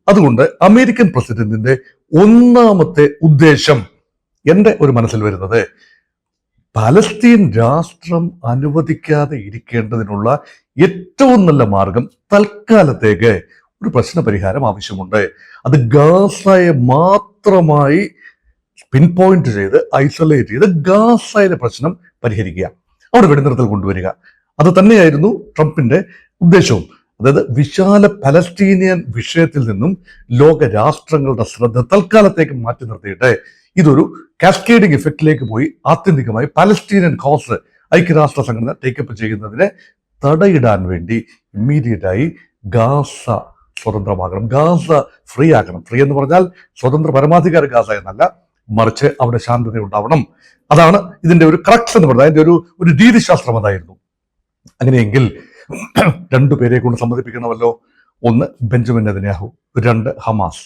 അതുകൊണ്ട് അമേരിക്കൻ പ്രസിഡന്റിന്റെ ഒന്നാമത്തെ ഉദ്ദേശം എൻ്റെ ഒരു മനസ്സിൽ വരുന്നത് പലസ്തീൻ രാഷ്ട്രം അനുവദിക്കാതെ ഇരിക്കേണ്ടതിനുള്ള ഏറ്റവും നല്ല മാർഗം തൽക്കാലത്തേക്ക് ഒരു പ്രശ്ന പരിഹാരം ആവശ്യമുണ്ട്. അത് ഗാസയെ മാത്രമായി പിൻ പോയിന്റ് ചെയ്ത് ഐസൊലേറ്റ് ചെയ്ത് ഗാസയിലെ പ്രശ്നം പരിഹരിക്കുക, അവിടെ വെടിനിർത്തൽ കൊണ്ടുവരിക. അത് തന്നെയായിരുന്നു ട്രംപിന്റെ ഉദ്ദേശവും. അതായത് വിശാല പലസ്തീനിയൻ വിഷയത്തിൽ നിന്നും ലോക രാഷ്ട്രങ്ങളുടെ ശ്രദ്ധ തൽക്കാലത്തേക്ക് മാറ്റി നിർത്തിയിട്ട് ഇതൊരു കാസ്കേഡിംഗ് ഇഫക്റ്റിലേക്ക് പോയി ആത്യന്തികമായി പലസ്തീനിയൻ കോസ് ഐക്യരാഷ്ട്ര സംഘടന ടേക്കപ്പ് ചെയ്യുന്നതിനെ തടയിടാൻ വേണ്ടി ഇമ്മീഡിയറ്റായി ഗാസ സ്വതന്ത്രമാകണം, ഗാസ ഫ്രീ ആക്കണം. ഫ്രീ എന്ന് പറഞ്ഞാൽ സ്വതന്ത്ര പരമാധികാര ഗാസ എന്നല്ല, മറിച്ച് അവിടെ ശാന്തത ഉണ്ടാവണം. അതാണ് ഇതിന്റെ ഒരു ക്രക്സ് എന്ന് പറയുന്നത്. അതിന്റെ ഒരു രീതിശാസ്ത്രം അതായിരുന്നു. അങ്ങനെയെങ്കിൽ രണ്ടുപേരെ കൊണ്ട് സമ്മതിപ്പിക്കണമല്ലോ. ഒന്ന് ബെഞ്ചമിൻ നെതന്യാഹു, രണ്ട് ഹമാസ്.